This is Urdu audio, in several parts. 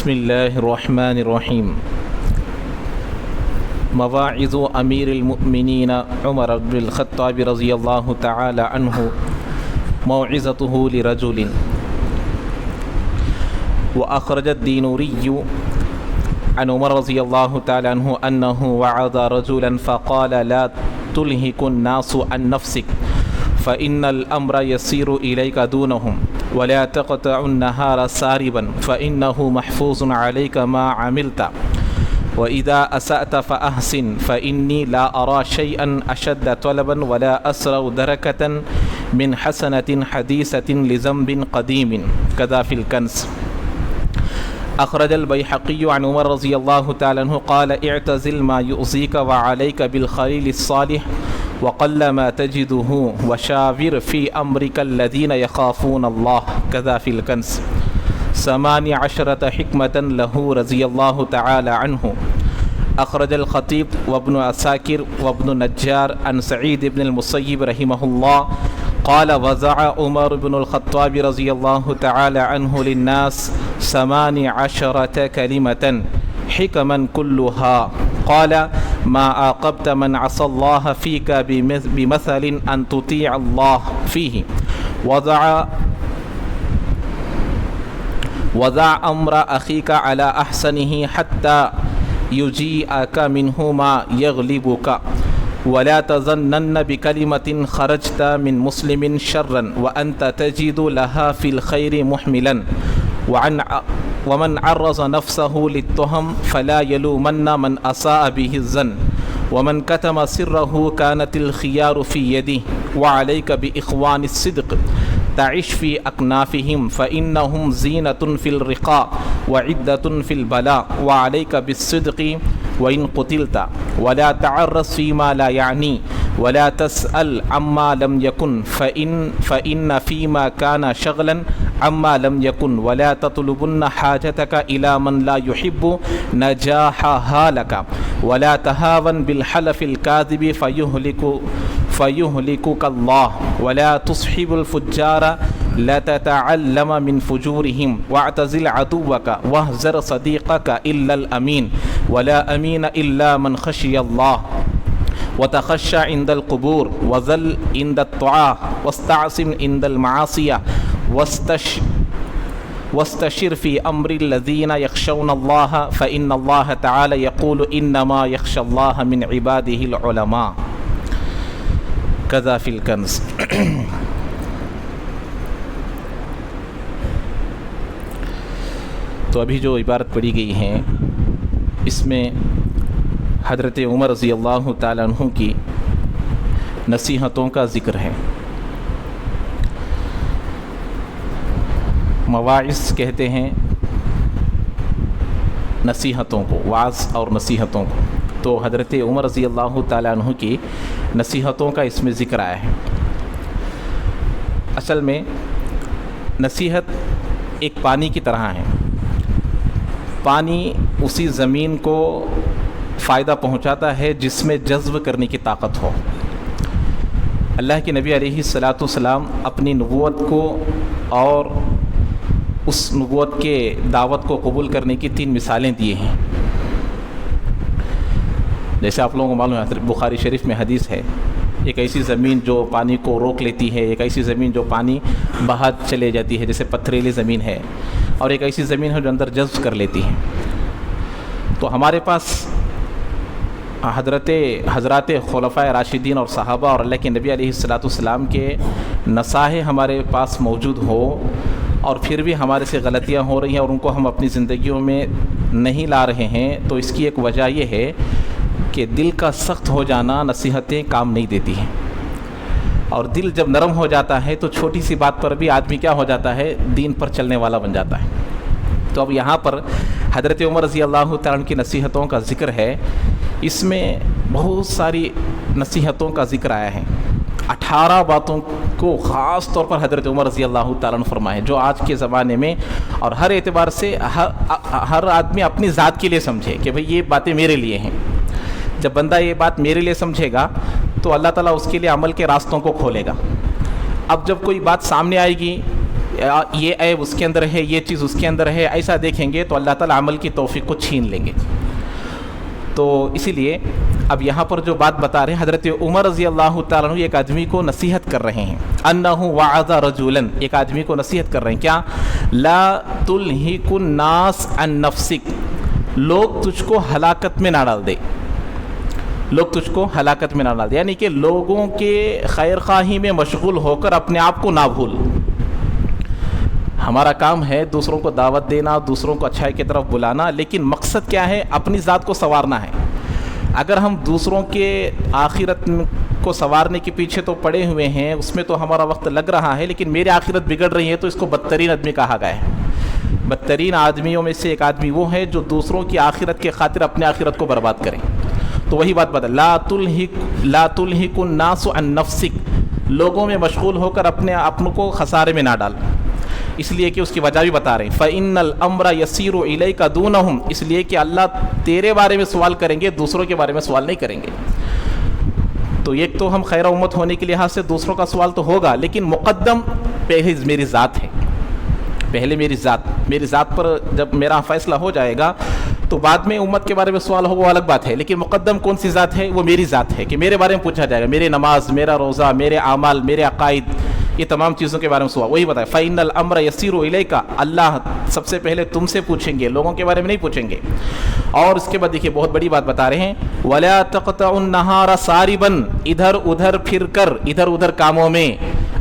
بسم الله الرحمن الرحيم. مواعظ أمير المؤمنين عمر بن الخطاب رضي الله تعالى عنه. موعظته لرجل. وأخرج الدينوري عن عمر رضي الله تعالى عنه أنه وعظ رجلا فقال: لا تلهك الناس عن نفسك فإن الأمر يسير إليك دونهم، ولا تقطع النهار ساربا فإنه محفوظ عليك ما عملت، وإذا أسأت فأحسن فإني لا أرى شيئا أشد طلبا ولا أسرع دركة من حسنة حديثة لذنب قديم. كذا في الكنز. أخرج البيهقي عن عمر رضي الله تعالى عنه قال: اعتزل ما يؤذيك وعليك بالخليل الصالح وقل ما تجده وشاور في أمرك الذين يخافون الله. كذا في الكنز. 18 حكمة له رضي الله تعالى عنه. أخرج الخطيب وابن عساكر وابن نجار عن سعيد بن المسيب رحمه الله قال: وزع عمر بن الخطاب رضي الله تعالى عنه للناس 18 كلمة حكما كلها. قال: ما عاقبت من عصى الله فيك بمثل أن تطيع الله فيه. وضع أمر أخيك على أحسنه حتى يجيئك منه ما يغلبك، ولا تظنن بكلمة خرجت من مسلم شرا وأنت تجد لها في الخير محملا. ومن عرض نفسه للتهم فلا يلومن من أساء به الظن، ومن كتم سره كانت الخيار في يده. وعليك بإخوان الصدق تعش في أكنافهم فإنهم زينة في الرقاء وعدة في البلاء. وعليك بالصدق وإن قتلت، ولا تعرس فيما لا يعني، ولا تسأل عما لم يكن فإن فيما كان شغلا عما لم يكن، ولا تطلبن حاجتك إلى من لا يحب نجاحها لك، ولا تهاون بالحلف الكاذب فيهلكك الله، ولا تصحب الفجار لا تتعلم من فجورهم. واعتزل عدوك واهزر صديقك إلا الأمين، ولا أمين إلا من خشي الله. وتخشى عند القبور، وذل عند الطاعة، واستعصم عند المعاصية، واستشر في أمر الذين يخشون الله فإن الله تعالى يقول: إنما يخشى الله من عباده العلماء. كذا في الكنز. تو ابھی جو عبارت پڑھی گئی ہیں اس میں حضرت عمر رضی اللہ تعالیٰ عنہ کی نصیحتوں کا ذکر ہے. مواعظ کہتے ہیں نصیحتوں کو، وعظ اور نصیحتوں کو. تو حضرت عمر رضی اللہ تعالیٰ عنہ کی نصیحتوں کا اس میں ذکر آیا ہے. اصل میں نصیحت ایک پانی کی طرح ہے. پانی اسی زمین کو فائدہ پہنچاتا ہے جس میں جذب کرنے کی طاقت ہو. اللہ کے نبی علیہ الصلاۃ والسلام اپنی نبوت کو اور اس نبوت کے دعوت کو قبول کرنے کی 3 مثالیں دیے ہیں. جیسے آپ لوگوں کو معلوم ہے بخاری شریف میں حدیث ہے، ایک ایسی زمین جو پانی کو روک لیتی ہے، ایک ایسی زمین جو پانی بہا چلے جاتی ہے جیسے پتھریلی زمین ہے، اور ایک ایسی زمین ہے جو اندر جذب کر لیتی ہے. تو ہمارے پاس حضرات خلفائے راشدین اور صحابہ اور اللہ کے نبی علیہ الصلاۃ والسلام کے نصائح ہمارے پاس موجود ہو اور پھر بھی ہمارے سے غلطیاں ہو رہی ہیں اور ان کو ہم اپنی زندگیوں میں نہیں لا رہے ہیں، تو اس کی ایک وجہ یہ ہے کہ دل کا سخت ہو جانا نصیحتیں کام نہیں دیتی ہیں. اور دل جب نرم ہو جاتا ہے تو چھوٹی سی بات پر بھی آدمی کیا ہو جاتا ہے، دین پر چلنے والا بن جاتا ہے. تو اب یہاں پر حضرت عمر رضی اللہ تعالیٰ عنہ کی نصیحتوں کا ذکر ہے. اس میں بہت ساری نصیحتوں کا ذکر آیا ہے. 18 باتوں کو خاص طور پر حضرت عمر رضی اللہ تعالیٰ عنہ فرمائے، جو آج کے زمانے میں اور ہر اعتبار سے ہر آدمی اپنی ذات کے لیے سمجھے کہ بھئی یہ باتیں میرے لیے ہیں. جب بندہ یہ بات میرے لیے سمجھے گا تو اللہ تعالیٰ اس کے لیے عمل کے راستوں کو کھولے گا. اب جب کوئی بات سامنے آئے گی یہ عیب اس کے اندر ہے، یہ چیز اس کے اندر ہے، ایسا دیکھیں گے تو اللہ تعالیٰ عمل کی توفیق کو چھین لیں گے۔ تو اسی لیے اب یہاں پر جو بات بتا رہے ہیں، حضرت عمر رضی اللہ تعالیٰ عنہ ایک آدمی کو نصیحت کر رہے ہیں، انہ وعظ رجلا، ایک آدمی کو نصیحت کر رہے ہیں، کیا؟ لا تلہک الناس عن نفسک، لوگ تجھ کو ہلاکت میں نہ ڈال دے، لوگ تجھ کو ہلاکت میں نہ ڈال دے، یعنی کہ لوگوں کے خیر خواہی میں مشغول ہو کر اپنے آپ کو نہ بھول۔ ہمارا کام ہے دوسروں کو دعوت دینا، دوسروں کو اچھائی کی طرف بلانا، لیکن مقصد کیا ہے؟ اپنی ذات کو سنوارنا ہے۔ اگر ہم دوسروں کے آخرت کو سنوارنے کے پیچھے تو پڑے ہوئے ہیں، اس میں تو ہمارا وقت لگ رہا ہے، لیکن میری آخرت بگڑ رہی ہے، تو اس کو بدترین آدمی کہا گیا ہے۔ بدترین آدمیوں میں سے ایک آدمی وہ ہے جو دوسروں کی آخرت کے خاطر اپنے آخرت کو برباد کریں۔ تو وہی بات بتا، لا تلہک الناس عن نفسک، لوگوں میں مشغول ہو کر اپنوں کو خسارے میں نہ ڈال، اس لیے کہ اس کی وجہ بھی بتا رہے ہیں، فَإِنَّ الْأَمْرَ يَسِيرُ إِلَيْكَ دُونَهُمْ، اس لیے کہ اللہ تیرے بارے میں سوال کریں گے، دوسروں کے بارے میں سوال نہیں کریں گے۔ تو ایک تو ہم خیر امت ہونے کے لحاظ سے دوسروں کا سوال تو ہوگا، لیکن مقدم پہلے میری ذات ہے، پہلے میری ذات پر جب میرا فیصلہ ہو جائے گا تو بعد میں امت کے بارے میں سوال ہو، وہ الگ بات ہے، لیکن مقدم کون سی ذات ہے؟ وہ میری ذات ہے، کہ میرے بارے میں پوچھا جائے گا، میرے نماز، میرا روزہ، میرے اعمال، میرے عقائد، یہ تمام چیزوں کے بارے میں سوال۔ وہی بتایا فَإِنَّ الْأَمْرَ يَسِيرُ إِلَيْكَ، اللہ سب سے پہلے تم سے پوچھیں گے، لوگوں کے بارے میں نہیں پوچھیں گے۔ اور اس کے بعد دیکھیے بہت بڑی بات بتا رہے ہیں، وَلَا تَقْطَعُ النَّهَارَ سَارِبًا، ادھر ادھر پھر کر، ادھر ادھر کاموں میں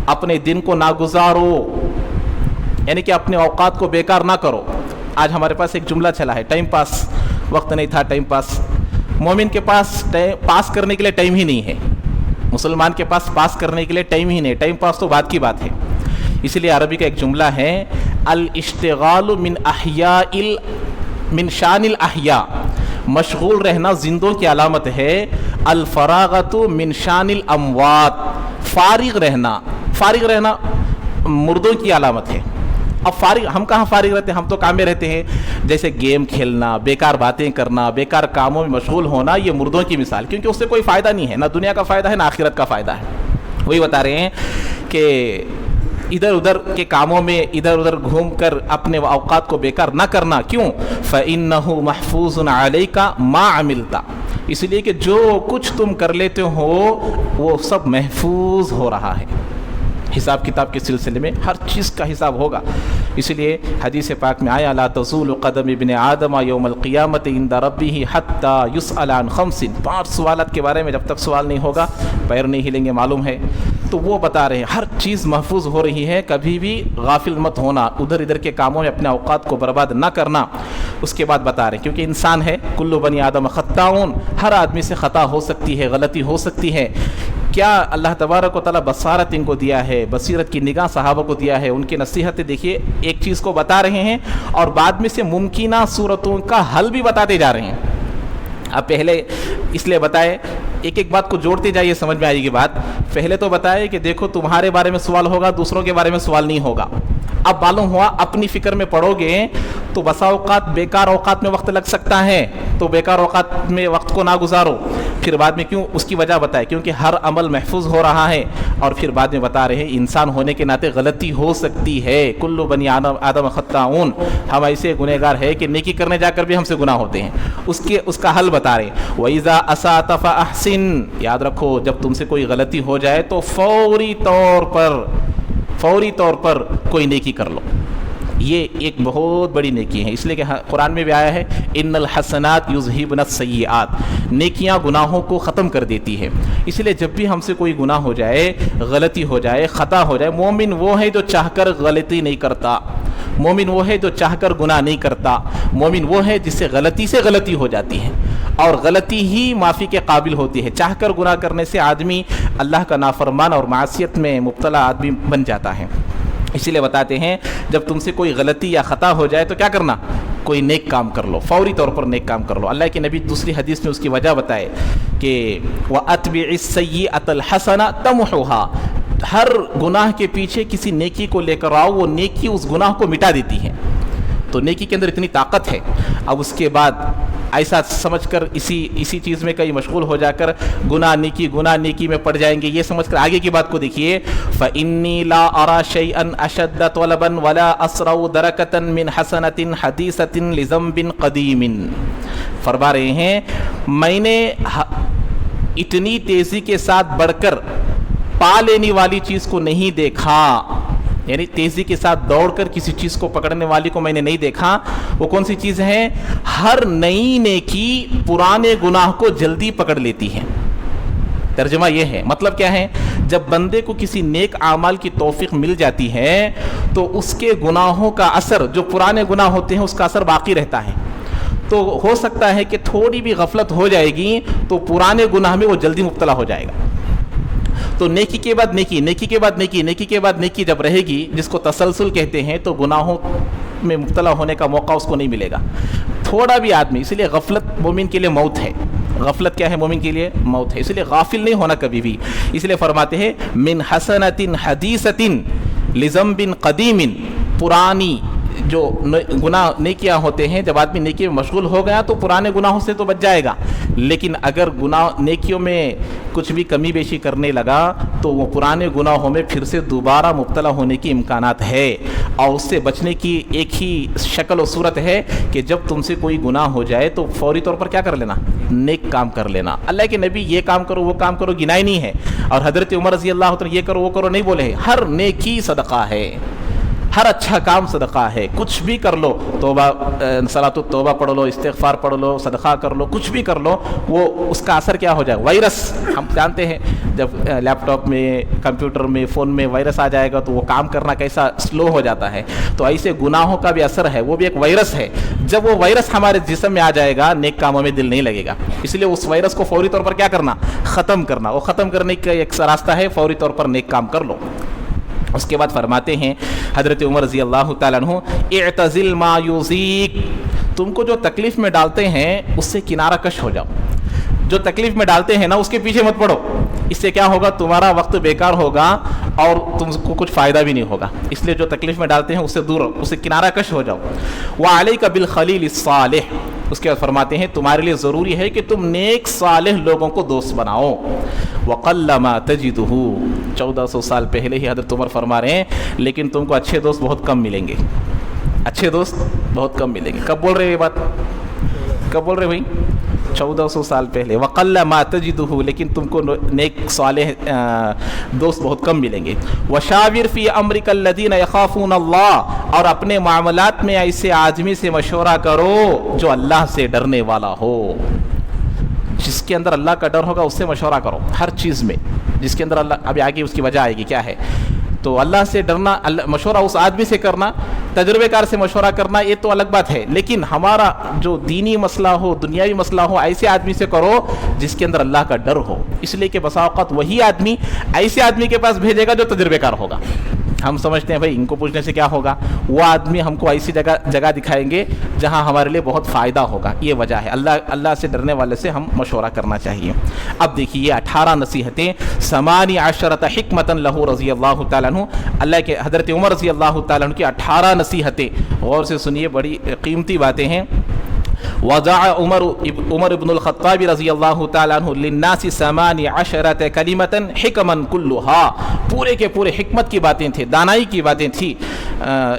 اپنے دن کو نہ گزارو، یعنی کہ اپنے اوقات کو بیکار نہ کرو۔ آج ہمارے پاس ایک جملہ چلا ہے، ٹائم پاس، وقت نہیں تھا ٹائم پاس۔ مومن کے پاس پاس کرنے کے لیے ٹائم ہی نہیں ہے، مسلمان کے پاس پاس کرنے کے لیے ٹائم ہی نہیں، ٹائم پاس تو بعد کی بات ہے۔ اس لیے عربی کا ایک جملہ ہے، الاشتغال من شان الاحیاء، مشغول رہنا زندوں کی علامت ہے، الفراغت من شان الاموات، فارغ رہنا مردوں کی علامت ہے۔ اب ہم کہاں فارغ رہتے ہیں؟ ہم تو کام میں رہتے ہیں، جیسے گیم کھیلنا، بیکار باتیں کرنا، بیکار کاموں میں مشغول ہونا، یہ مردوں کی مثال، کیونکہ اس سے کوئی فائدہ نہیں ہے، نہ دنیا کا فائدہ ہے نہ آخرت کا فائدہ ہے۔ وہی بتا رہے ہیں کہ ادھر ادھر کے کاموں میں ادھر ادھر گھوم کر اپنے اوقات کو بیکار نہ کرنا، کیوں؟ فَإِنَّهُ مَحْفُوظٌ عَلَيْكَ مَا عَمِلْتَ، اس لیے کہ جو کچھ تم کر لیتے ہو وہ سب محفوظ ہو رہا ہے۔ حساب کتاب کے سلسلے میں ہر چیز کا حساب ہوگا، اس لیے حدیث پاک میں آیا، لا تزول قدم ابن آدم یوم القیامت عند ربہ حتی یسأل عن خمس، 5 سوالات کے بارے میں جب تک سوال نہیں ہوگا پیر نہیں ہلیں گے، معلوم ہے۔ تو وہ بتا رہے ہیں ہر چیز محفوظ ہو رہی ہے، کبھی بھی غافل مت ہونا، ادھر ادھر کے کاموں میں اپنے اوقات کو برباد نہ کرنا۔ اس کے بعد بتا رہے ہیں کیونکہ انسان ہے، کل بنی آدم خطاؤن، ہر آدمی سے خطا ہو سکتی ہے، غلطی ہو سکتی ہے۔ کیا اللہ تبارک و تعالیٰ بصارت ان کو دیا ہے، بصیرت کی نگاہ صحابہ کو دیا ہے، ان کی نصیحتیں دیکھیے، ایک چیز کو بتا رہے ہیں اور بعد میں سے ممکنہ صورتوں کا حل بھی بتاتے جا رہے ہیں۔ اب پہلے اس لیے بتائے، ایک ایک بات کو جوڑتے جائیے، سمجھ میں آئے گی بات۔ پہلے تو بتائے کہ دیکھو تمہارے بارے میں سوال ہوگا، دوسروں کے بارے میں سوال نہیں ہوگا۔ اب معلوم ہوا اپنی فکر میں پڑو گے تو بسا اوقات بیکار اوقات میں وقت لگ سکتا ہے، تو بیکار اوقات میں وقت کو نہ گزارو۔ پھر بعد میں کیوں، اس کی وجہ بتائے، کیونکہ ہر عمل محفوظ ہو رہا ہے، اور پھر بعد میں بتا رہے ہیں انسان ہونے کے ناطے غلطی ہو سکتی ہے، کل بنی آدم خطاؤن، ہم ایسے گنہگار ہے کہ نیکی کرنے جا کر بھی ہم سے گناہ ہوتے ہیں۔ اس کا حل بتا رہے ہیں، وَإِذَا أَسَأْتَ فَأَحْسِن، یاد رکھو جب تم سے کوئی غلطی ہو جائے تو فوری طور پر کوئی نیکی کر لو۔ یہ ایک بہت بڑی نیکی ہے، اس لیے کہ قرآن میں بھی آیا ہے، ان الحسنات یذہبن السیئات، نیکیاں گناہوں کو ختم کر دیتی ہے۔ اس لیے جب بھی ہم سے کوئی گناہ ہو جائے، غلطی ہو جائے، خطا ہو جائے، مومن وہ ہے جو چاہ کر غلطی نہیں کرتا، مومن وہ ہے جو چاہ کر گناہ نہیں کرتا، مومن وہ ہے جس سے غلطی ہو جاتی ہے، اور غلطی ہی معافی کے قابل ہوتی ہے۔ چاہ کر گناہ کرنے سے آدمی اللہ کا نافرمان اور معصیت میں مبتلا آدمی بن جاتا ہے۔ اسی لیے بتاتے ہیں جب تم سے کوئی غلطی یا خطا ہو جائے تو کیا کرنا، کوئی نیک کام کر لو، فوری طور پر نیک کام کر لو۔ اللہ کے نبی دوسری حدیث میں اس کی وجہ بتائے کہ وَأَتْبِعِ السَّيِّئَةَ الْحَسَنَةَ تَمْحُوهَا، ہر گناہ کے پیچھے کسی نیکی کو لے کر آؤ، وہ نیکی اس گناہ کو مٹا دیتی ہے۔ تو نیکی کے اندر اتنی طاقت ہے. اب اس کے بعد ایسا سمجھ کر اسی چیز میں کہیں مشغول ہو جا کر گناہ نیکی میں پڑ جائیں گے، یہ سمجھ کر آگے کی بات کو دیکھیے. فَإِنِّي لَا أَرَى شَيْئًا أَشَدَّ طَلَبًا وَلَا أَسْرَعُ دَرَكَةً مِّنْ حَسَنَةٍ حَدِيثَةٍ لِذَنبٍ قَدِيمٍ. فرما رہے ہیں میں نے اتنی تیزی کے ساتھ بڑھ کر پا لینے والی چیز کو نہیں دیکھا، یعنی تیزی کے ساتھ دوڑ کر کسی چیز کو پکڑنے والی کو میں نے نہیں دیکھا. وہ کون سی چیز ہے؟ ہر نئی نیکی پرانے گناہ کو جلدی پکڑ لیتی ہے. ترجمہ یہ ہے، مطلب کیا ہے؟ جب بندے کو کسی نیک اعمال کی توفیق مل جاتی ہے تو اس کے گناہوں کا اثر، جو پرانے گناہ ہوتے ہیں اس کا اثر باقی رہتا ہے. تو ہو سکتا ہے کہ تھوڑی بھی غفلت ہو جائے گی تو پرانے گناہ میں وہ جلدی مبتلا ہو جائے گا. تو نیکی کے بعد نیکی جب رہے گی، جس کو تسلسل کہتے ہیں، تو گناہوں میں مبتلا ہونے کا موقع اس کو نہیں ملے گا تھوڑا بھی آدمی. اس لیے غفلت مومن کے لیے موت ہے. غفلت کیا ہے؟ مومن کے لیے موت ہے. اس لیے غافل نہیں ہونا کبھی بھی. اس لیے فرماتے ہیں من حسنۃ حدیثۃ لذنب قدیم. پرانی جو گناہ نیکیاں ہوتے ہیں، جب آدمی نیکی میں مشغول ہو گیا تو پرانے گناہوں سے تو بچ جائے گا، لیکن اگر گناہ نیکیوں میں کچھ بھی کمی بیشی کرنے لگا تو وہ پرانے گناہوں میں پھر سے دوبارہ مبتلا ہونے کی امکانات ہے. اور اس سے بچنے کی ایک ہی شکل و صورت ہے کہ جب تم سے کوئی گناہ ہو جائے تو فوری طور پر کیا کر لینا؟ نیک کام کر لینا. اللہ کے نبی یہ کام کرو وہ کام کرو گنائی نہیں ہے، اور حضرت عمر رضی اللہ عنہ یہ کرو وہ کرو نہیں بولے. ہر نیکی صدقہ ہے، ہر اچھا کام صدقہ ہے. کچھ بھی کر لو، توبہ صلاۃ التوبہ پڑھ لو، استغفار پڑھ لو، صدقہ کر لو، کچھ بھی کر لو، وہ اس کا اثر کیا ہو جائے گا؟ وائرس. ہم جانتے ہیں جب لیپ ٹاپ میں، کمپیوٹر میں، فون میں وائرس آ جائے گا تو وہ کام کرنا کیسا سلو ہو جاتا ہے. تو ایسے گناہوں کا بھی اثر ہے، وہ بھی ایک وائرس ہے. جب وہ وائرس ہمارے جسم میں آ جائے گا، نیک کاموں میں دل نہیں لگے گا. اس لیے اس وائرس کو فوری طور پر کیا کرنا؟ ختم کرنا. وہ ختم کرنے کا ایک راستہ ہے، فوری طور پر نیک کام کر لو. اس کے بعد فرماتے ہیں حضرت عمر رضی اللہ تعالیٰ عنہ، اعتزل ما یوزیک. تم کو جو تکلیف میں ڈالتے ہیں اس سے کنارہ کش ہو جاؤ. جو تکلیف میں ڈالتے ہیں نا اس کے پیچھے مت پڑو. اس سے کیا ہوگا؟ تمہارا وقت بیکار ہوگا اور تم کو کچھ فائدہ بھی نہیں ہوگا. اس لیے جو تکلیف میں ڈالتے ہیں اس سے دور، اس سے کنارہ کش ہو جاؤ. وعلیک بالخلیل الصالح. اس کے بعد فرماتے ہیں تمہارے لیے ضروری ہے کہ تم نیک صالح لوگوں کو دوست بناؤ. وقل ما تجدہ. 1400 سال پہلے ہی حضرت عمر فرما رہے ہیں لیکن تم کو اچھے دوست بہت کم ملیں گے. اچھے دوست بہت کم ملیں گے. کب بول رہے یہ بات؟ کب بول رہے بھائی؟ 1400 سال پہلے. وقل ما تجدہ. لیکن تم کو نیک صالح دوست بہت کم ملیں گے. وشاور فی امرک الذین یخافون اللہ. اور اپنے معاملات میں ایسے آدمی سے مشورہ کرو جو اللہ سے ڈرنے والا ہو. جس کے اندر اللہ کا ڈر ہوگا اس سے مشورہ کرو ہر چیز میں. جس کے اندر اللہ، ابھی آگے اس کی وجہ آئے گی کیا ہے. تو اللہ سے ڈرنا، مشورہ اس آدمی سے کرنا، تجربے کار سے مشورہ کرنا، یہ تو الگ بات ہے. لیکن ہمارا جو دینی مسئلہ ہو، دنیاوی مسئلہ ہو، ایسے آدمی سے کرو جس کے اندر اللہ کا ڈر ہو. اس لیے کہ بسا اوقات وہی آدمی ایسے آدمی کے پاس بھیجے گا جو تجربے کار ہوگا. ہم سمجھتے ہیں بھائی ان کو پوچھنے سے کیا ہوگا، وہ آدمی ہم کو ایسی جگہ دکھائیں گے جہاں ہمارے لیے بہت فائدہ ہوگا. یہ وجہ ہے اللہ سے ڈرنے والے سے ہم مشورہ کرنا چاہیے. اب دیکھیے یہ 18 نصیحتیں، 18 حکمتا لہ رضی اللہ تعالیٰ عنہ. اللہ کے حضرت عمر رضی اللہ تعالیٰ عنہ کی 18 نصیحتیں. غور سے سنیے، بڑی قیمتی باتیں ہیں. وضع عمر ابن الخطاب رضی اللہ تعالیٰ عنہ للناس 18 کلمۃ حکما کلها. پورے کے پورے حکمت کی باتیں تھیں، دانائی کی باتیں تھیں.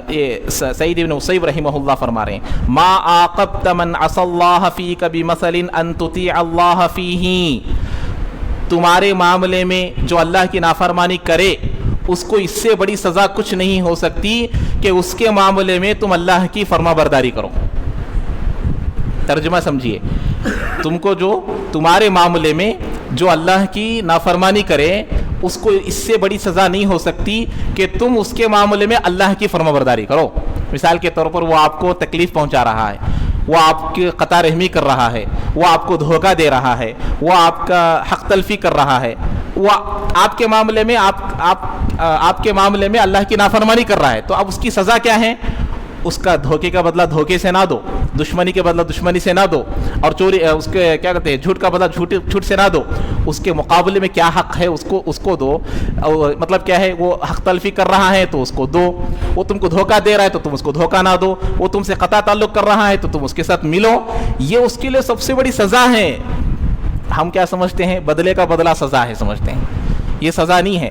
یہ سعید ابن مسیب رحمہ اللہ فرما رہے ہیں ما عاقبت من عصى اللہ فیک بمثل ان تطیع اللہ فیہ. تمہارے معاملے میں جو اللہ کی نافرمانی کرے اس کو اس سے بڑی سزا کچھ نہیں ہو سکتی کہ اس کے معاملے میں تم اللہ کی فرما برداری کرو. ترجمہ سمجھیے، تم کو جو تمہارے معاملے میں جو اللہ کی نافرمانی کرے اس کو اس سے بڑی سزا نہیں ہو سکتی کہ تم اس کے معاملے میں اللہ کی فرما برداری کرو. مثال کے طور پر وہ آپ کو تکلیف پہنچا رہا ہے، وہ آپ کی قطع رحمی کر رہا ہے، وہ آپ کو دھوکہ دے رہا ہے، وہ آپ کا حق تلفی کر رہا ہے، وہ آپ کے معاملے میں آپ کے معاملے میں اللہ کی نافرمانی کر رہا ہے. تو اب اس کی سزا کیا ہے؟ اس کا دھوکے کا بدلہ دھوکے سے نہ دو، دشمنی کے بدلہ دشمنی سے نہ دو، اور چوری اس کے کیا کہتے ہیں جھوٹ کا بدلہ جھوٹ سے نہ دو، اس کے مقابلے میں کیا حق ہے اس کو دو، مطلب کیا ہے وہ حق تلفی کر رہا ہے تو اس کو دو، وہ تم کو دھوکہ دے رہا ہے تو تم اس کو دھوکہ نہ دو، وہ تم سے قطع تعلق کر رہا ہے تو تم اس کے ساتھ ملو، یہ اس کے لیے سب سے بڑی سزا ہے۔ ہم کیا سمجھتے ہیں؟ بدلے کا بدلہ سزا ہے سمجھتے ہیں، یہ سزا نہیں ہے،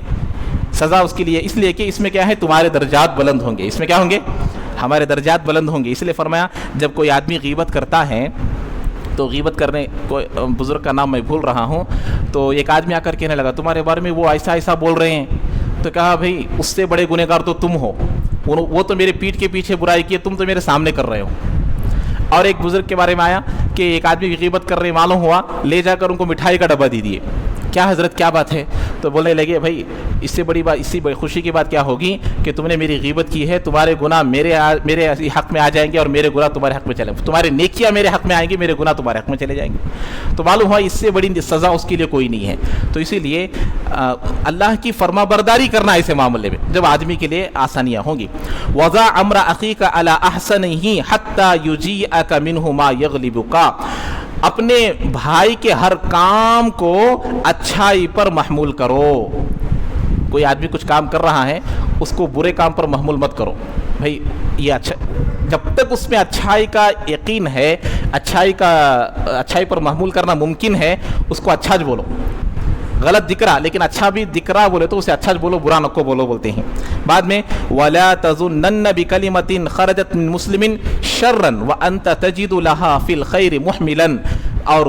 سزا اس کے لیے اس لیے کہ اس میں کیا ہے تمہارے درجات بلند ہوں گے، اس میں کیا ہوں گے؟ ہمارے درجات بلند ہوں گے۔ اس لیے فرمایا جب کوئی آدمی غیبت کرتا ہے تو غیبت کرنے کوئی بزرگ کا نام میں بھول رہا ہوں، تو ایک آدمی آ کر کہنے لگا تمہارے بارے میں وہ ایسا ایسا بول رہے ہیں، تو کہا بھائی اس سے بڑے گنہگار تو تم ہو، وہ تو میرے پیٹھ کے پیچھے برائی کی ہے، تم تو میرے سامنے کر رہے ہو۔ اور ایک بزرگ کے بارے میں آیا کہ ایک آدمی کی غیبت کر رہے معلوم ہوا، لے جا کر ان کو مٹھائی کا ڈبہ دے دیے۔ کیا حضرت کیا بات ہے؟ تو بولنے لگے بھائی اس سے بڑی بات، اس سے بڑی خوشی کی بات کیا ہوگی کہ تم نے میری غیبت کی ہے، تمہارے گناہ میرے حق میں آ جائیں گے اور میرے گناہ تمہارے حق میں چلیں گے، تمہارے نیکیاں میرے حق میں آئیں گی، میرے گناہ تمہارے حق میں چلے جائیں گے۔ تو معلوم ہوا اس سے بڑی سزا اس کے لیے کوئی نہیں ہے۔ تو اسی لیے اللہ کی فرما برداری کرنا ایسے معاملے میں جب آدمی کے لیے آسانیاں ہوں گی۔ وَضَعْ أَمْرَ أَخِيكَ عَلَىٰ أَحْسَنِهِ حَتَّى يُجِيئَكَ مِنْهُ مَا يَغْلِبُكَ، اپنے بھائی کے ہر کام کو اچھائی پر محمول کرو۔ کوئی آدمی کچھ کام کر رہا ہے اس کو برے کام پر محمول مت کرو، بھائی یہ اچھا، جب تک اس میں اچھائی کا یقین ہے، اچھائی پر محمول کرنا ممکن ہے، اس کو اچھا بولو، غلط دکھ رہا لیکن اچھا بھی دکھ رہا بولے تو اسے اچھا بولو، برا نہ کو بولو بولتے ہیں۔ بعد میں وَلَا تَظُنَّنَّ بِكَلِمَةٍ خَرَجَتْ مِن مُسْلِمٍ شَرًّا وَأَنْتَ تَجِدُ لَهَا فِي الْخَيْرِ مُحْمِلًا، اور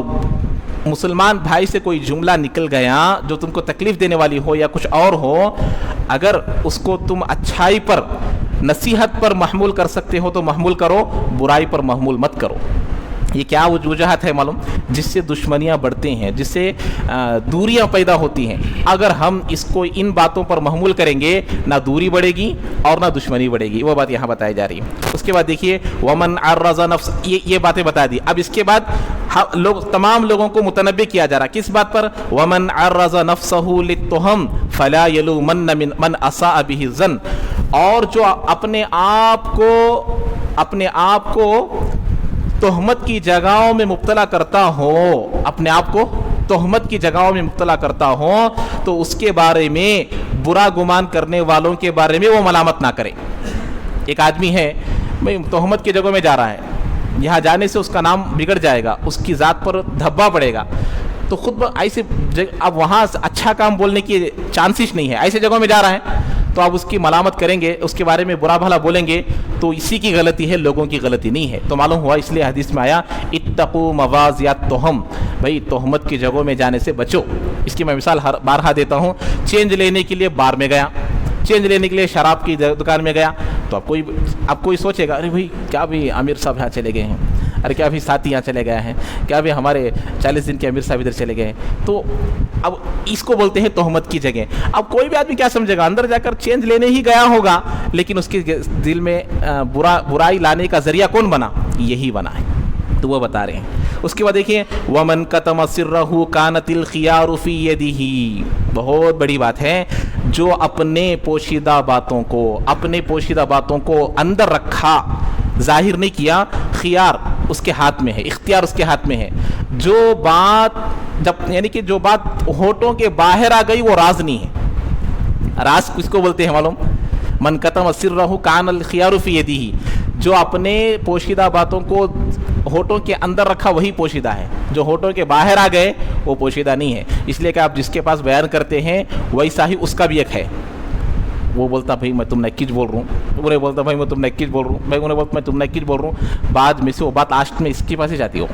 مسلمان بھائی سے کوئی جملہ نکل گیا جو تم کو تکلیف دینے والی ہو یا کچھ اور ہو، اگر اس کو تم اچھائی پر، نصیحت پر محمول کر سکتے ہو تو محمول کرو، برائی پر محمول مت کرو۔ یہ کیا وجوہات ہے معلوم؟ جس سے دشمنیاں بڑھتے ہیں، جس سے دوریاں پیدا ہوتی ہیں۔ اگر ہم اس کو ان باتوں پر محمول کریں گے نہ دوری بڑھے گی اور نہ دشمنی بڑھے گی، وہ بات یہاں بتائی جا رہی ہے۔ اس کے بعد دیکھیے ومن عرض نفس، یہ باتیں بتا دی۔ اب اس کے بعد تمام لوگوں کو متنبہ کیا جا رہا کس بات پر؟ ومن عرض نفسہ للتہم فلا یلومن من اساء به الظن، اور جو اپنے آپ کو تہمت کی جگہوں میں مبتلا کرتا ہو، اپنے آپ کو تہمت کی جگہوں میں مبتلا کرتا ہو تو اس کے بارے میں، برا گمان کرنے والوں کے بارے میں وہ ملامت نہ کرے۔ ایک آدمی ہے بھائی تہمت کی جگہوں میں جا رہا ہے، یہاں جانے سے اس کا نام بگڑ جائے گا، اس کی ذات پر دھبا پڑے گا، تو خود ایسے اب وہاں اچھا کام بولنے کی چانسز نہیں ہے، ایسے جگہوں میں جا رہا ہے تو آپ اس کی ملامت کریں گے، اس کے بارے میں برا بھلا بولیں گے تو اسی کی غلطی ہے، لوگوں کی غلطی نہیں ہے۔ تو معلوم ہوا اس لیے حدیث میں آیا اتقوا مواضع التہم، بھائی تہمت کی جگہوں میں جانے سے بچو۔ اس کی میں مثال بارہا دیتا ہوں، چینج لینے کے لیے بار میں گیا، چینج لینے کے لیے شراب کی دکان میں گیا، تو اب کوئی سوچے گا ارے بھائی کیا بھی امیر صاحب یہاں چلے گئے ہیں، ارے کیا بھی ساتھی یہاں چلے گئے ہیں، کیا بھی ہمارے 40 دن کے امیر صاحب ادھر چلے گئے ہیں، تو اب اس کو بولتے ہیں تہمت کی جگہ۔ اب کوئی بھی آدمی کیا سمجھے گا، اندر جا کر چینج لینے ہی گیا ہوگا لیکن اس کے دل میں برائی لانے کا ذریعہ کون بنا؟ یہی بنا ہے، تو وہ بتا رہے ہیں۔ اس کے بعد دیکھیے وَمَنْ كَتَمَ سِرَّهُ كَانَتِ الْخِيَارُ فِي يَدِهِ، بہت بڑی بات ہے، جو اپنے پوشیدہ باتوں کو اندر رکھا، ظاہر نہیں کیا، خیار اس کے ہاتھ میں ہے، اختیار اس کے ہاتھ میں ہے۔ جو بات یعنی کہ جو بات ہونٹوں کے باہر آ گئی وہ راز نہیں ہے۔ راز کس کو بولتے ہیں معلوم؟ من کتم سرہ کان الخیار فی یدہ، جو اپنے پوشیدہ باتوں کو ہونٹوں کے اندر رکھا وہی پوشیدہ ہے، جو ہونٹوں کے باہر آ گئے وہ پوشیدہ نہیں ہے۔ اس لیے کہ آپ جس کے پاس بیان کرتے ہیں ویسا ہی اس کا بھی ایک ہے، وہ بولتا بھائی میں تم نکیج بول رہا ہوں، انہیں بولتا بھائی میں تم نکیج بول رہا ہوں، بھائی انہیں بولتا میں تم نکیج بول رہا ہوں، بعد میں سے وہ بات لاسٹ میں اس کے پاس ہی جاتی ہو،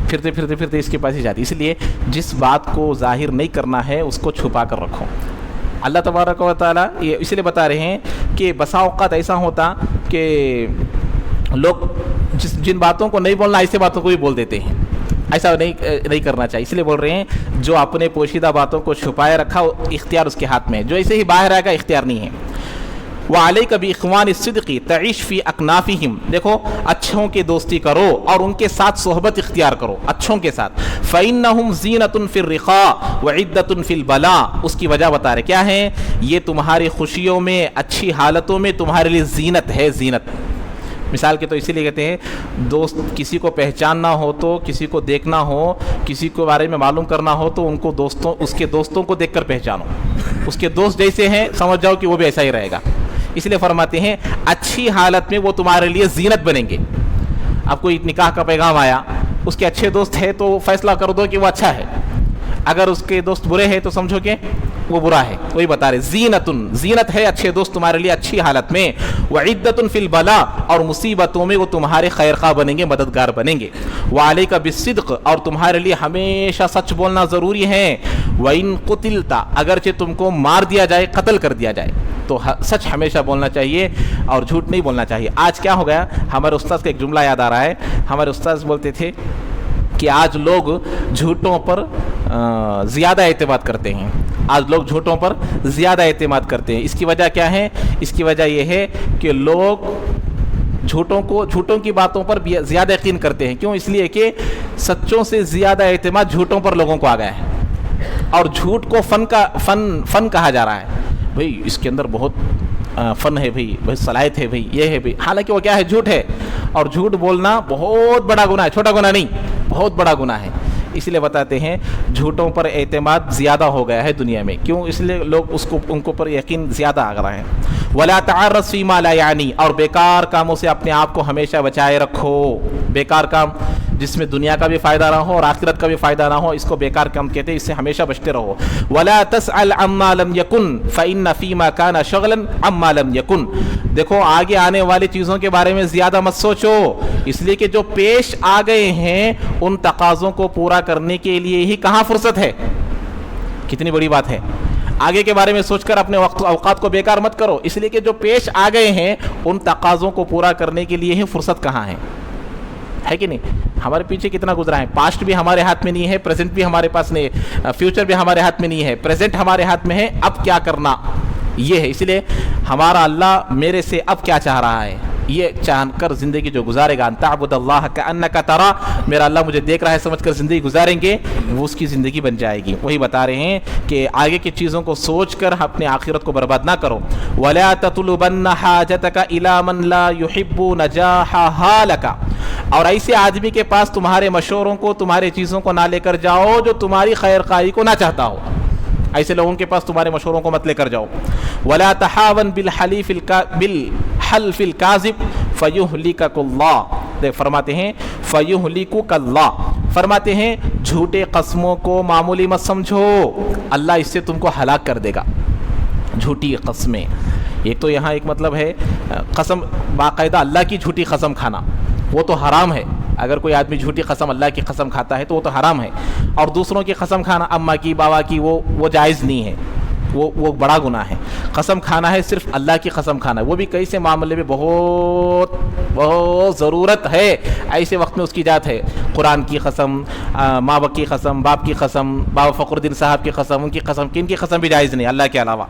پھرتے اس کے پاس ہی جاتی۔ اس لیے جس بات کو ظاہر نہیں کرنا ہے اس کو چھپا کر رکھو۔ اللہ تبارک و تعالیٰ یہ اس لیے بتا رہے ہیں کہ بسا اوقات ایسا ہوتا کہ لوگ جن باتوں کو نہیں بولنا ایسے باتوں کو بھی بول دیتے ہیں، ایسا نہیں کرنا چاہیے۔ اس لیے بول رہے ہیں جو اپنے پوشیدہ باتوں کو چھپائے رکھا اختیار اس کے ہاتھ میں ہے، جو ایسے ہی باہر آئے گا اختیار نہیں ہے۔ وعلیک باخوان الصدق تعیش فی اکنافہم، دیکھو اچھوں کی دوستی کرو اور ان کے ساتھ صحبت اختیار کرو، اچھوں کے ساتھ۔ فإنہم زینۃ فی الرخاء وعدۃ فی البلاء، اس کی وجہ بتا رہے کیا ہے، یہ تمہاری خوشیوں میں، اچھی حالتوں میں تمہارے لیے زینت ہے، زینت مثال کے تو اسی لیے کہتے ہیں دوست کسی کو پہچاننا ہو تو کسی کو دیکھنا ہو کسی کے بارے میں معلوم کرنا ہو تو اس کے دوستوں کو دیکھ کر پہچانو. اس کے دوست جیسے ہیں سمجھ جاؤ کہ وہ بھی ایسا ہی رہے گا. اس لیے فرماتے ہیں اچھی حالت میں وہ تمہارے لیے زینت بنیں گے. اب کوئی نکاح کا پیغام آیا, اس کے اچھے دوست ہے تو فیصلہ کر دو کہ وہ اچھا ہے, اگر اس کے دوست برے ہیں تو سمجھو کہ وہ برا ہے. وہی بتا رہے زینت ہے اچھے دوست تمہارے لیے اچھی حالت میں. وعدۃ فی البلاء, اور مصیبتوں میں وہ تمہارے خیر خواہ بنیں گے, مددگار بنیں گے. وعلیک بالصدق, اور تمہارے لیے ہمیشہ سچ بولنا ضروری ہے. وَإِن قُتِلْتَ, اگرچہ تم کو مار دیا جائے, قتل کر دیا جائے, تو سچ ہمیشہ بولنا چاہیے اور جھوٹ نہیں بولنا چاہیے. آج کیا ہو گیا, ہمارے استاذ کا ایک جملہ یاد آ رہا ہے. ہمارے استاذ بولتے تھے کہ آج لوگ جھوٹوں پر زیادہ اعتماد کرتے ہیں. آج لوگ جھوٹوں پر زیادہ اعتماد کرتے ہیں. اس کی وجہ کیا ہے؟ اس کی وجہ یہ ہے کہ لوگ جھوٹوں کی باتوں پر زیادہ یقین کرتے ہیں. کیوں؟ اس لیے کہ سچوں سے زیادہ اعتماد جھوٹوں پر لوگوں کو آ گیا ہے, اور جھوٹ کو فن کہا جا رہا ہے. بھئی اس کے اندر بہت فن ہے, بھئی صلاحیت ہے, بھئی یہ ہے, بھئی حالانکہ وہ کیا ہے؟ جھوٹ ہے. اور جھوٹ بولنا بہت بڑا گناہ ہے, چھوٹا گناہ نہیں, بہت بڑا گناہ ہے. اس لیے بتاتے ہیں جھوٹوں پر اعتماد زیادہ ہو گیا ہے دنیا میں. کیوں؟ اس لیے لوگ ان کو پر یقین زیادہ آ رہا ہے. وَلَا تَعَرَّضْ فِي مَا لَا يَعْنِي, اور بیکار کاموں سے اپنے آپ کو ہمیشہ بچائے رکھو. بیکار کام جس میں دنیا کا بھی فائدہ نہ ہو اور آخرت کا بھی فائدہ نہ ہو, اس کو بیکار کام کہتے ہیں. اس سے ہمیشہ بچتے رہو. وَلَا تَسْأَلْ عَمَّا لَمْ يَكُنْ فَإِنَّ فِي مَا كَانَ شَغْلًا عَمَّا لَمْ يَكُنْ. دیکھو آگے آنے والی چیزوں کے بارے میں زیادہ مت سوچو, اس لیے کہ جو پیش آ گئے ہیں ان تقاضوں کو پورا کرنے کے لیے ہی کہاں فرصت ہے. کتنی بڑی بات ہے. آگے کے بارے میں سوچ کر اپنے اوقات کو بیکار مت کرو, اس لیے کہ جو پیش آ گئے ہیں ان تقاضوں کو پورا کرنے کے لیے ہی فرصت کہاں ہے کہ نہیں. ہمارے پیچھے کتنا گزرا ہے, پاسٹ بھی ہمارے ہاتھ میں نہیں ہے, پریزنٹ بھی ہمارے پاس نہیں ہے, فیوچر بھی ہمارے ہاتھ میں نہیں ہے, پریزنٹ ہمارے ہاتھ میں ہے, اب کیا کرنا یہ ہے. اس لیے ہمارا اللہ میرے سے اب کیا چاہ رہا ہے, یہ چاہ کر زندگی جو گزارے گا, ان تعبد اللہ کأنک ترا, میرا اللہ مجھے دیکھ رہا ہے سمجھ کر زندگی گزاریں گے, وہ اس کی زندگی بن جائے گی. وہی بتا رہے ہیں کہ آگے کی چیزوں کو سوچ کر اپنے آخرت کو برباد نہ کرو. وَلَا تَطْلُبَنَّ حَاجَتَكَ إِلَىٰ مَنْ لَا يُحِبُّ نَجَاحَهَا لَكَ, اور ایسے آدمی کے پاس تمہارے مشوروں کو, تمہارے چیزوں کو نہ لے کر جاؤ جو تمہاری خیر خواہی کو نہ چاہتا ہو. ایسے لوگوں کے پاس تمہارے مشوروں کو مت لے کر جاؤ. وَلَا تَحَاوَنْ بِالْحَلْفِ الْكَاذِبِ فَيُهْلِكَكَ اللَّهُ, فرماتے ہیں فَيُهْلِكُكَ اللَّهُ, فرماتے ہیں جھوٹے قسموں کو معمولی مت سمجھو, اللہ اس سے تم کو ہلاک کر دے گا. جھوٹی قسمیں, ایک تو یہاں ایک مطلب ہے قسم, باقاعدہ اللہ کی جھوٹی قسم کھانا, وہ تو حرام ہے. اگر کوئی آدمی جھوٹی قسم, اللہ کی قسم کھاتا ہے تو وہ تو حرام ہے. اور دوسروں کی قسم کھانا, اماں کی, بابا کی, وہ جائز نہیں ہے, وہ بڑا گناہ ہے. قسم کھانا ہے صرف اللہ کی قسم کھانا ہے, وہ بھی کیسے معاملے میں بہت ضرورت ہے, ایسے وقت میں اس کی جات ہے. قرآن کی قسم, ماں باپ کی قسم, باپ کی قسم, بابا فخر الدین صاحب کی قسم, ان کی قسم, کن کی قسم بھی جائز نہیں اللہ کے علاوہ.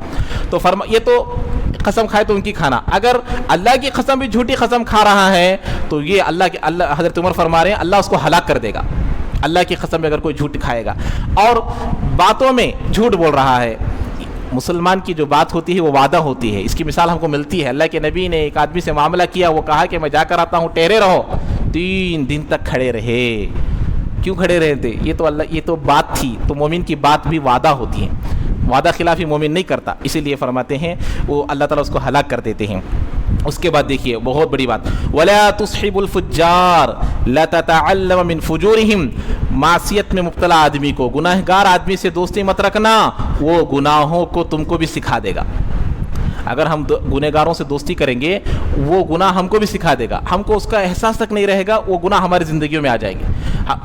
تو یہ تو قسم کھائے تو ان کی کھانا. اگر اللہ کی قسم بھی جھوٹی قسم کھا رہا ہے تو یہ اللہ حضرت عمر فرما رہے ہیں اللہ اس کو ہلاک کر دے گا. اللہ کی قسم میں اگر کوئی جھوٹ کھائے گا اور باتوں میں جھوٹ بول رہا ہے. مسلمان کی جو بات ہوتی ہے وہ وعدہ ہوتی ہے, اس کی مثال ہم کو ملتی ہے. اللہ کے نبی نے ایک آدمی سے معاملہ کیا, وہ کہا کہ میں جا کر آتا ہوں, ٹھہرے رہو. 3 دن تک کھڑے رہے. کیوں کھڑے رہے تھے؟ یہ تو بات تھی. تو مومن کی بات بھی وعدہ ہوتی ہے, وعدہ خلافی مومن نہیں کرتا, اسی لیے فرماتے ہیں وہ اللہ تعالیٰ اس کو ہلاک کر دیتے ہیں. اس کے بعد دیکھیے بہت بڑی بات, وَلَا تُصْحِبُ الْفُجَّارَ لَتَتَعَلَّمَ مِنْ فُجُورِهِمْ, معصیت میں مبتلا آدمی کو, گناہگار آدمی سے دوستی مت رکھنا, وہ گناہوں کو تم کو بھی سکھا دے گا. اگر ہم گنہگاروں سے دوستی کریں گے وہ گناہ ہم کو بھی سکھا دے گا, ہم کو اس کا احساس تک نہیں رہے گا, وہ گناہ ہماری زندگیوں میں آ جائیں گے.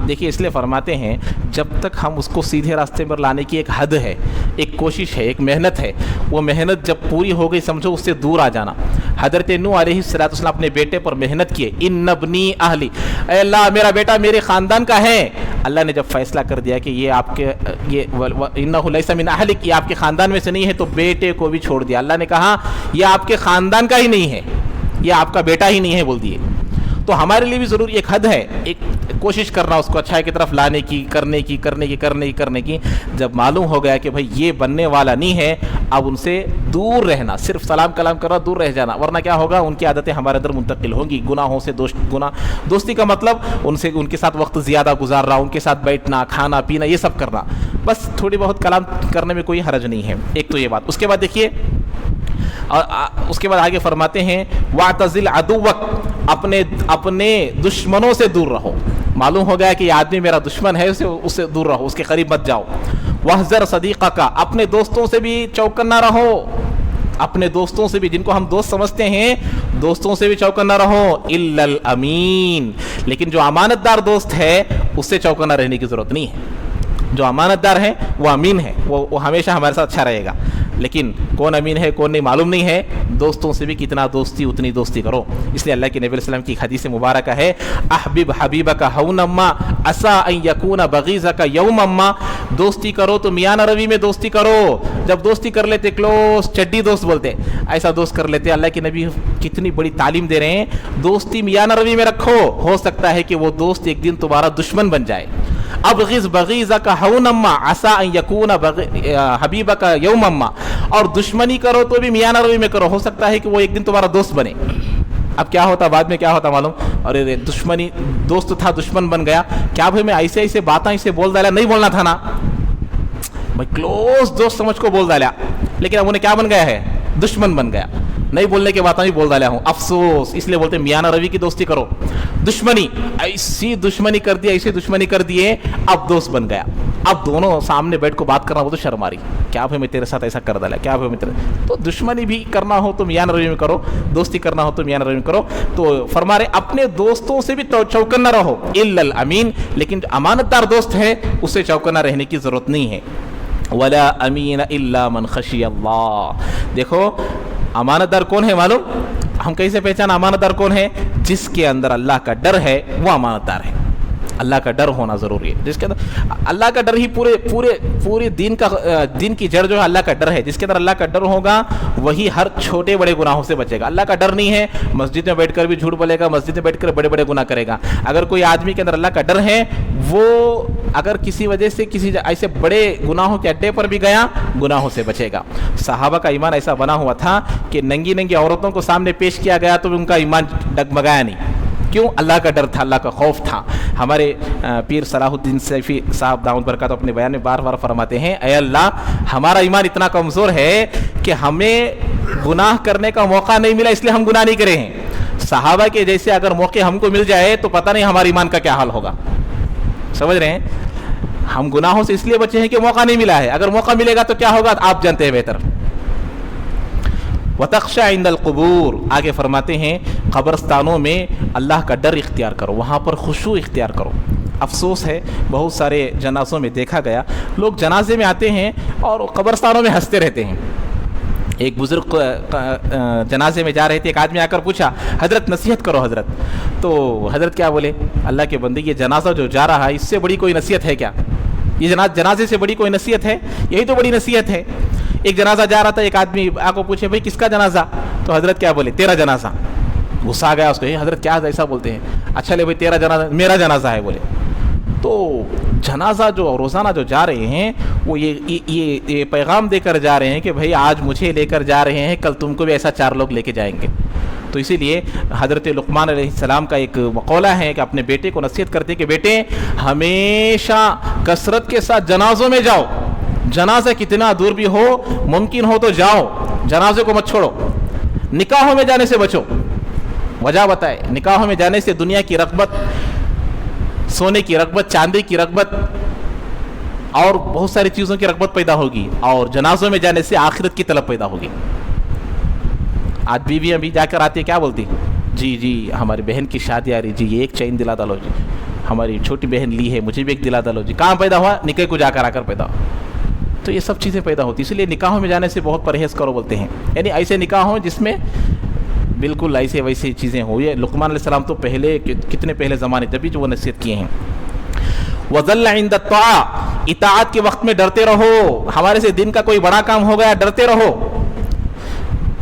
دیکھیے اس لیے فرماتے ہیں جب تک ہم اس کو سیدھے راستے پر لانے کی ایک حد ہے, ایک کوشش ہے, ایک محنت ہے, وہ محنت جب پوری ہو گئی سمجھو اس سے دور آ جانا. حضرت نوح علیہ السلام اپنے بیٹے پر محنت کیے, ان ابنی اہلی, اے اللہ میرا بیٹا میرے خاندان کا ہے. اللہ نے جب فیصلہ کر دیا کہ یہ آپ کے انہ لیس من اہلک, یہ آپ کے خاندان میں سے نہیں ہے, تو بیٹے کو بھی چھوڑ دیا. اللہ نے کہا یہ آپ کے خاندان کا ہی نہیں ہے, یہ آپ کا بیٹا ہی نہیں ہے بول دیے. تو ہمارے لیے بھی ضروری ایک حد ہے، ایک کوشش کرنا اس کو اچھائی کی طرف لانے کی، کرنے کی. جب معلوم ہو گیا کہ بھائی یہ بننے والا نہیں ہے، اب ان سے دور رہنا، صرف سلام کلام کرنا، دور رہ جانا، ورنہ کیا ہوگا ان کی عادتیں ہمارے اندر منتقل ہوں گی. گناہوں سے دوستی کا مطلب ان کے ساتھ وقت زیادہ گزارنا، ان کے ساتھ بیٹھنا، کھانا پینا، یہ سب کرنا. بس تھوڑی بہت کلام کرنے میں کوئی حرج نہیں ہے. ایک تو یہ بات. اس کے بعد دیکھیے، اور اس کے بعد آگے فرماتے ہیں وَاعْتَزِلْ عَدُوَّكَ، اپنے دشمنوں سے دور رہو. معلوم ہو گیا کہ یہ آدمی میرا دشمن ہے، اس سے دور رہو، اس کے قریب مت جاؤ. وَاحْذَرْ صَدِيقَكَ، اپنے دوستوں سے بھی چوکنا رہو. اپنے دوستوں سے بھی، جن کو ہم دوست سمجھتے ہیں، دوستوں سے بھی چوکنا رہو. إِلَّا الْأَمِينَ، لیکن جو امانت دار دوست ہے اس سے چوکنا رہنے کی ضرورت نہیں ہے. جو امانت دار ہے وہ امین ہے، وہ ہمیشہ ہمارے ساتھ اچھا رہے گا. لیکن کون امین ہے کون نہیں معلوم نہیں ہے. دوستوں سے بھی کتنا دوستی اتنی دوستی کرو. اس لیے اللہ کے نبی علیہ السلام کی ایک حدیث مبارکہ ہے، احبب حبیبک ہونا ما عسى ان یکون بغیضک یوما ما. دوستی کرو تو میانہ روی میں دوستی کرو. جب دوستی کر لیتے کلوز چڈی دوست بولتے، ایسا دوست کر لیتے. اللہ کے نبی کتنی بڑی تعلیم دے رہے ہیں، دوستی میانہ روی میں رکھو. ہو سکتا ہے کہ وہ دوست ایک دن تمہارا دشمن بن جائے. ابغض بغیضک ہونا ما عسى ان یکون حبیبک یوما ما. اور دشمنی کرو تو بھی میانہ روی میں کرو، ہو سکتا ہے کہ وہ ایک دن تمہارا دوست بنے. اب کیا ہوتا بعد میں، کیا ہوتا معلوم؟ اور دشمنی، دوست تھا دشمن بن گیا. کیا بھائی میں ایسے باتیں اسے بول ڈالا، نہیں بولنا تھا نا بھائی، کلوز دوست سمجھ کو بول ڈالا، لیکن اب انہیں کیا بن گیا ہے، دشمن بن گیا. نہیں بولنے کے باتیں بھی بول ڈالا ہوں، افسوس. اس لیے بولتے میانہ روی کی دوستی کرو. دشمنی، ایسی دشمنی کر دی، ایسی دشمنی کر دیے، اب دوست بن گیا. اب دونوں سامنے بیٹھ کو بات کرنا وہ تو شرم آ رہی، کیا بھائی میں تیرے ساتھ ایسا کر ڈالا، کیا بھائی میں تیرے. تو دشمنی بھی کرنا ہو تو میانہ روی میں کرو، دوستی کرنا ہو تو میانہ روی میں کرو. تو فرما رہے اپنے دوستوں سے بھی چوکنا رہو. الا الامین، لیکن جو امانت دار دوست ہے اس سے چوکنا رہنے کی ضرورت نہیں ہے. ولا امین الا من خشی اللہ. دیکھو امانت دار کون ہے معلوم؟ ہم کیسے پہچانا امانت دار کون ہے؟ جس کے اندر اللہ کا ڈر ہے وہ امانت دار ہے. اللہ کا ڈر ہونا ضروری ہے. جس کے اندر اللہ کا ڈر ہی پورے دین کی جڑ جو ہے اللہ کا ڈر ہے. جس کے اندر اللہ کا ڈر ہوگا وہی ہر چھوٹے بڑے گناہوں سے بچے گا. اللہ کا ڈر نہیں ہے، مسجد میں بیٹھ کر بھی جھوٹ بولے گا، مسجد میں بیٹھ کر بڑے بڑے گناہ کرے گا. اگر کوئی آدمی کے اندر اللہ کا ڈر ہے، وہ اگر کسی وجہ سے کسی ایسے بڑے گناہوں کے اڈے پر بھی گیا، گناہوں سے بچے گا. صحابہ کا ایمان ایسا بنا ہوا تھا کہ ننگی عورتوں کو سامنے پیش کیا گیا تو ان کا ایمان ڈگمگایا نہیں. کیوں؟ اللہ کا ڈر تھا، اللہ کا خوف تھا. ہمارے پیر صلاح الدین سیفی صاحب دامت برکات اپنے بیان میں بار بار فرماتے ہیں، اے اللہ ہمارا ایمان اتنا کمزور ہے کہ ہمیں گناہ کرنے کا موقع نہیں ملا، اس لیے ہم گناہ نہیں کرے ہیں. صحابہ کے جیسے اگر موقع ہم کو مل جائے تو پتہ نہیں ہمارے ایمان کا کیا حال ہوگا. سمجھ رہے ہیں؟ ہم گناہوں سے اس لیے بچے ہیں کہ موقع نہیں ملا ہے. اگر موقع ملے گا تو کیا ہوگا آپ جانتے ہیں بہتر. وَتَخْشَى عِنْدَ الْقُبُورِ، آگے فرماتے ہیں قبرستانوں میں اللہ کا ڈر اختیار کرو، وہاں پر خشوع اختیار کرو. افسوس ہے بہت سارے جنازوں میں دیکھا گیا، لوگ جنازے میں آتے ہیں اور قبرستانوں میں ہنستے رہتے ہیں. ایک بزرگ جنازے میں جا رہے تھے، ایک آدمی آ کر پوچھا حضرت نصیحت کرو حضرت. تو حضرت کیا بولے؟ اللہ کے بندے یہ جنازہ جو جا رہا ہے اس سے بڑی کوئی نصیحت ہے کیا؟ یہ جنازے سے بڑی کوئی نصیحت ہے؟ یہی تو بڑی نصیحت ہے. ایک جنازہ جا رہا تھا، ایک آدمی آ کو پوچھے بھائی کس کا جنازہ؟ تو حضرت کیا بولے؟ تیرا جنازہ. غصہ آ گیا اس کو، حضرت کیا ایسا بولتے ہیں؟ اچھا لے بھائی تیرا جنازہ، میرا جنازہ ہے بولے. تو جنازہ جو روزانہ جو جا رہے ہیں وہ یہ پیغام دے کر جا رہے ہیں کہ بھائی آج مجھے لے کر جا رہے ہیں، کل تم کو بھی ایسا 4 لوگ لے کے جائیں گے. تو اسی لیے حضرت لقمان علیہ السلام کا ایک مقولہ ہے کہ اپنے بیٹے کو نصیحت کرتے کہ بیٹے ہمیشہ کثرت کے ساتھ جنازوں میں جاؤ. جنازہ کتنا دور بھی ہو، ممکن ہو تو جاؤ، جنازے کو مت چھوڑو. نکاحوں میں جانے سے بچو. وجہ بتائے، نکاحوں میں جانے سے دنیا کی رغبت، سونے کی رغبت، چاندی کی رغبت اور بہت ساری چیزوں کی رغبت پیدا ہوگی، اور جنازوں میں جانے سے آخرت کی طلب پیدا ہوگی. آج بیویاں بھی جا کر آتی ہے، کیا بولتی؟ جی ہماری بہن کی شادی آ رہی، جی یہ ایک چین دلا ڈالو، جی ہماری چھوٹی بہن لی ہے، مجھے بھی ایک دلا ڈالو. جی کہاں پیدا ہوا؟ نکاح کو جا کر آ کر پیدا ہوا. تو یہ سب چیزیں پیدا ہوتی، اس لیے نکاحوں میں جانے سے بہت پرہیز کرو بولتے ہیں. یعنی ایسے نکاح ہوں جس میں بالکل ایسے ویسے چیزیں ہوں. یہ لقمان علیہ السلام تو پہلے کتنے پہلے زمانے تبھی جو وہ نصیحت کیے ہیں. وَذَلَّ عِنْدَ الطَّاعَةِ، اطاعت کے وقت میں ڈرتے رہو. ہمارے سے دن کا کوئی بڑا کام ہو گیا، ڈرتے رہو.